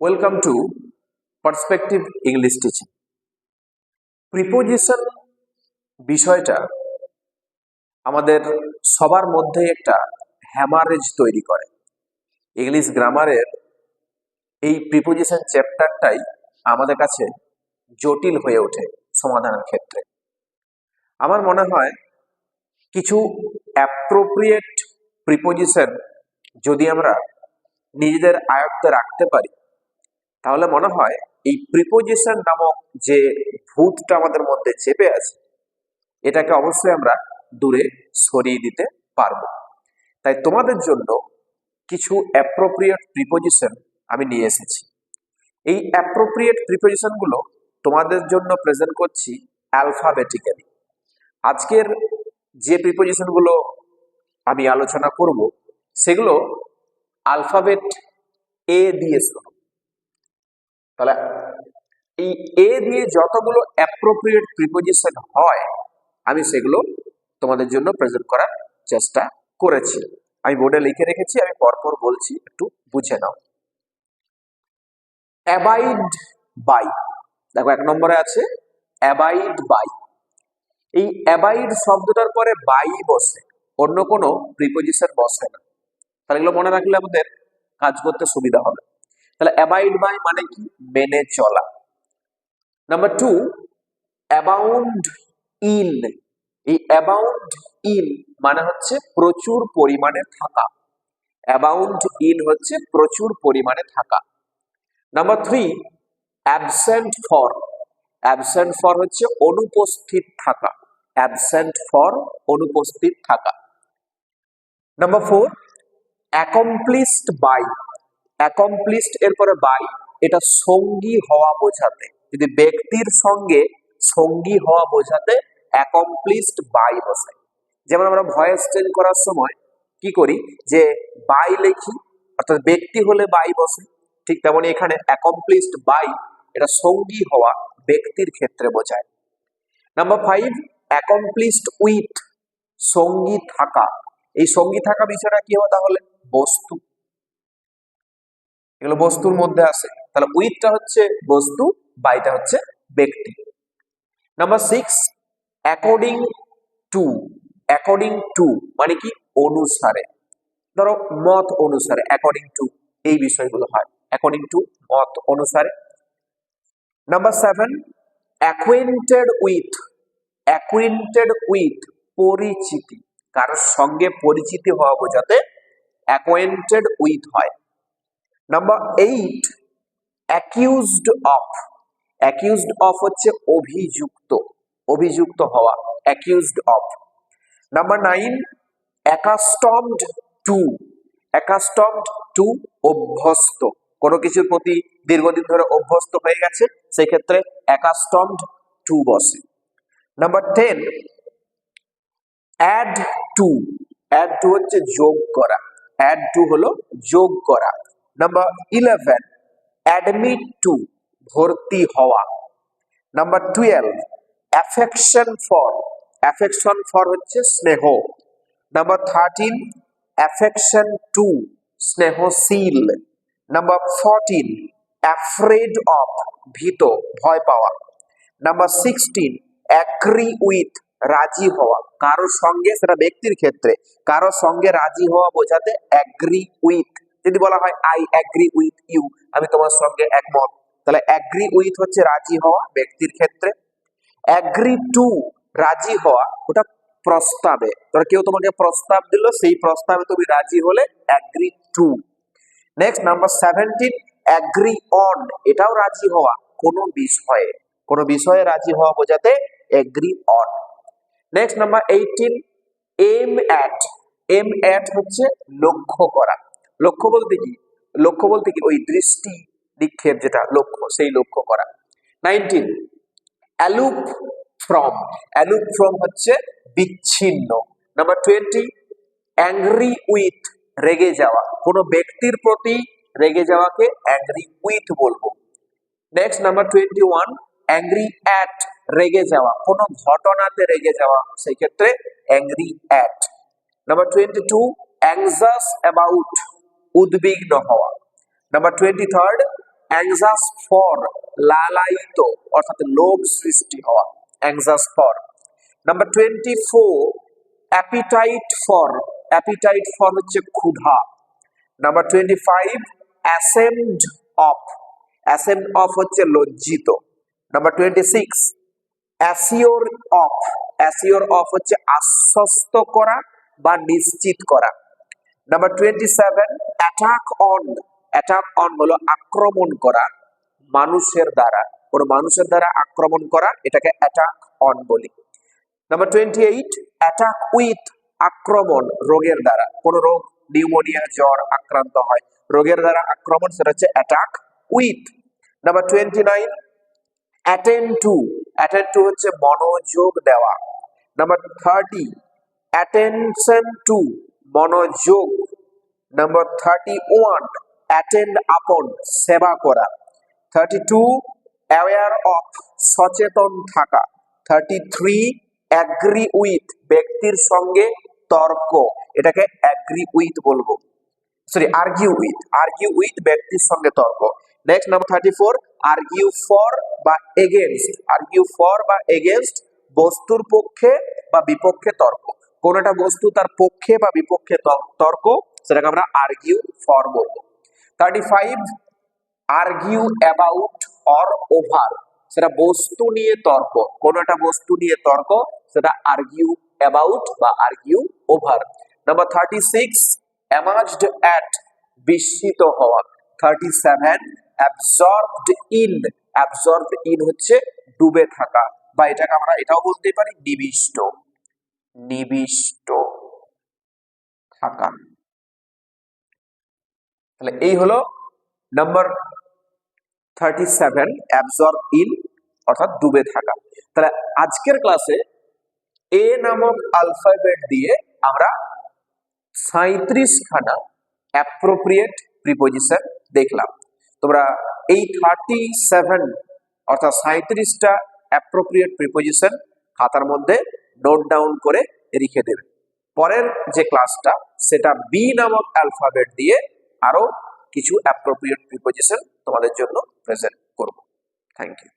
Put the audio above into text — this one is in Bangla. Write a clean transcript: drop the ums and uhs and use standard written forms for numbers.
Welcome to perspective English teaching. Preposition বিষয়টা আমাদের সবার মধ্যে একটা হ্যামারেজ তৈরি করে। ইংলিশ গ্রামারের এই প্রিপোজিশন চ্যাপ্টারটাই আমাদের কাছে জটিল হয়ে ওঠে সমাধানের ক্ষেত্রে। আমার মনে হয় কিছু অ্যাপ্রোপ্রিয়েট প্রিপোজিশন যদি আমরা নিজেদের আয়ত্তে রাখতে পারি, তাহলে মনে হয় এই প্রিপোজিশন নামক যে ভূতটা আমাদের মধ্যে চেপে আছে, এটাকে অবশ্যই আমরা দূরে সরিয়ে দিতে পারবো। তাই তোমাদের জন্য কিছু অ্যাপ্রোপ্রিয়েট প্রিপোজিশন আমি নিয়ে এসেছি। এই অ্যাপ্রোপ্রিয়েট প্রিপোজিশনগুলো তোমাদের জন্য প্রেজেন্ট করছি অ্যালফাবেটিক্যালি। আজকের যে প্রিপোজিশনগুলো আমি আলোচনা করব সেগুলো আলফাবেট এ দিয়ে শুরু। তাহলে এই এ দিয়ে যতগুলো অ্যাপ্রোপ্রিয়েট প্রিপোজিশন হয় আমি সেগুলো তোমাদের জন্য প্রেজেন্ট করার চেষ্টা করেছি। আমি বোর্ডে লিখে রেখেছি, আমি পরপর বলছি, একটু বুঝে নাও। অ্যাবাইড বাই, দেখো 1 নম্বরে আছে অ্যাবাইড বাই। এই অ্যাবাইড শব্দটার পরে বাই বসে, অন্য কোনো প্রিপোজিশন বসে না। তাহলে এগুলো মনে রাখলে আমাদের কাজ করতে সুবিধা হবে। তাহলে অ্যাবাইড বাই মানে কি? মেনে চলা। Number 2, abound in. এই অ্যাবাউন্ড ইন মানে হচ্ছে প্রচুর পরিমাণে থাকা। অ্যাবাউন্ড ইন হচ্ছে প্রচুর পরিমাণে থাকা। Number 3, absent for. Absent for হচ্ছে অনুপস্থিত থাকা। অ্যাবসেন্ট ফর অনুপস্থিত থাকা। Number 4, accomplished by. অ্যাকমপ্লিশড এর পরে বাই, এটা সঙ্গী হওয়া বোঝাতে, যদি ব্যক্তির সঙ্গে সঙ্গী হওয়া বোঝাতে অ্যাকমপ্লিশড বাই বসে। যেমন আমরা ভয়েস চেঞ্জ করার সময় কি করি, যে বাই লিখি, অর্থাৎ ব্যক্তি হলে বাই বসে। ঠিক তেমনি এখানে অ্যাকমপ্লিশড বাই, এটা সঙ্গী হওয়া ব্যক্তির ক্ষেত্রে বোঝায়। নাম্বার 5, অ্যাকমপ্লিশড উইথ, সঙ্গী থাকা। এই সঙ্গী থাকা বিষয়টা কি হবে তাহলে? বস্তু। এগুলো বস্তুর মধ্যে আসে। তাহলে উইথটা হচ্ছে বস্তু, বাইটা হচ্ছে ব্যক্তি। Number 6, according to. According to মানে কি? অনুসারে। ধরো মত অনুসারে, অ্যাকর্ডিং টু এই বিষয়গুলো হয়, অ্যাকর্ডিং টু মত অনুসারে। Number 7, acquainted with. Acquainted with পরিচিতি, কারোর সঙ্গে পরিচিতি হওয়া বোঝাতে অ্যাকুয়েন্টেড উইথ হয়। Number 8, accused of. Accused of হচ্ছে অভিযুক্ত, অভিযুক্ত হওয়া, accused of. Number 9, accustomed to. Accustomed to অভ্যস্ত, কোনো কিছুর প্রতি দীর্ঘদিন ধরে অভ্যস্ত হয়ে গেছে, সেই ক্ষেত্রে অ্যাকাস্টমড টু বসে। Number 10, add to. Add to হচ্ছে যোগ করা, অ্যাড টু হলো যোগ করা। নাম্বার 11, অ্যাডমিট টু ভর্তি হওয়া। Number 12, affection for. Affection for হচ্ছে স্নেহ। নাম্বার 13, অ্যাফেকশন টু স্নেহশীল। নাম্বার 14, অ্যাফ্রেড অফ ভীত, ভয় পাওয়া। নাম্বার 16, অ্যাগ্রি উইথ রাজি হওয়া, কারোর সঙ্গে, সেটা ব্যক্তির ক্ষেত্রে কারোর সঙ্গে রাজি হওয়া বোঝাতে অ্যাগ্রি উইথ। যদি বলা হয় আই অ্যাগ্রি উইথ ইউ, আমি তোমার সঙ্গে একমত, তাহলে অ্যাগ্রি উইথ হচ্ছে রাজি হওয়া ব্যক্তির ক্ষেত্রে। অ্যাগ্রি টু রাজি হওয়া, ওটা প্রস্তাবে, ধরো কেউ তোমাকে প্রস্তাব দিল, সেই প্রস্তাবে তুমি রাজি হলে agree to. Next number 17, agree on, এটাও রাজি হওয়া কোনো বিষয়ে, কোনো বিষয়ে রাজি হওয়া বোঝাতে agree on. Next number 18, aim at. Aim at হচ্ছে লক্ষ্য করা। লক্ষ্য বলতে কি? লক্ষ্য বলতে কি? ওই দৃষ্টি নিক্ষেপ, যেটা লক্ষ্য, সেই লক্ষ্য করা। 19, অ্যালুপ ফ্রম। অ্যালুপ ফ্রম হচ্ছে বিচ্ছিন্ন। নাম্বার 20, অ্যাংরি উইথ রেগে যাওয়া, কোনো ব্যক্তির প্রতি রেগে যাওয়াকে অ্যাংরি উইথ বলবো। নেক্সট নাম্বার 21, অ্যাংরি অ্যাট রেগে যাওয়া, কোনো ঘটনাতে রেগে যাওয়া, সেই ক্ষেত্রে অ্যাংরি অ্যাট। নাম্বার 22, অ্যাংজাস অ্যাবাউট উদ্বিগ্ন হওয়া। নাম্বার 23, অ্যাংজাস ফর, লালায়িত অর্থাৎ লোভ সৃষ্টি হওয়া, anxious for. Number 24 appetite for, appetite for হচ্ছে ক্ষুধা। Number 25 ashamed of, ashamed of হচ্ছে লজ্জিত। Number 26 assure of, assure of হচ্ছে আশ্বস্ত করা বা নিশ্চিত করা। Number 27 attack on, attack on হলো আক্রমণ করা মানুষের দ্বারা, কোনো মানুষের দ্বারা আক্রমণ করা, এটাকে অ্যাটাক অন বলি। নাম্বার 28 অ্যাটাক উইথ, আক্রমণ রোগের দ্বারা, কোন রোগ নিউমোনিয়া জ্বর আক্রান্ত হয়, রোগের দ্বারা আক্রমণ, সেটা হচ্ছে attack with. Number 29 attend two, attend two হচ্ছে মনোযোগ দেওয়া। নাম্বার 30 অ্যাটেনশন টু, মনোযোগ। নাম্বার 31 অ্যাটেন্ড আপন, সেবা করা। 32 অ্যাওয়ার অফ, সচেতন থাকা। 33 অ্যাগ্রি উইথ, ব্যক্তির সঙ্গে তর্ক, এটাকে অ্যাগ্রি উইথ বলবো, sorry argue with, argue with ব্যক্তির সঙ্গে তর্ক। নেক্সট নাম্বার 34 আর্গিউ ফর বা এগেনস্ট, আর্গিউ ফর বা এগেনস্ট বস্তুর পক্ষে বা বিপক্ষে তর্ক, কোন একটা বস্তু তার পক্ষে বা বিপক্ষে তর্ক, সেটাকে আমরা আর্গিউ ফর বলবো। 35 আর্গিউ অ্যাবাউট অর ওভার, সেটা বস্তু নিয়ে তর্ক, কোন একটা বস্তু নিয়ে তর্ক, সেটা আর্গিউ অ্যাবাউট বা আর্গিউ ওভার। নাম্বার 36 অ্যামাজড অ্যাট, বিস্মিত হওয়া। 37 অ্যাবজর্বড ইন, অ্যাবজর্বড ইন হচ্ছে ডুবে থাকা, বা এটাকে আমরা এটাও বলতে পারি নিবিষ্ট, নিবিষ্ট থাকা। তাহলে এই হলো নাম্বার 37 অ্যাবজর্ব ইন অর্থাৎ ডুবে থাকা। তাহলে আজকের ক্লাসে এ নামক অ্যালফাবেট দিয়ে আমরা 37 খানা অ্যাপ্রোপ্রিয়েট প্রিপোজিশন দেখলাম। তোমরা এই 37 অর্থাৎ 37টা অ্যাপ্রোপ্রিয়েট প্রিপোজিশন খাতার মধ্যে নোট ডাউন করে রেখে দেবে। পরের যে ক্লাসটা সেটা বি নামক অ্যালফাবেট দিয়ে আরো কিছু অ্যাপ্রোপ্রিয়েট প্রিপোজিশন তোমাদের জন্য প্রেজেন্ট করব। Thank you.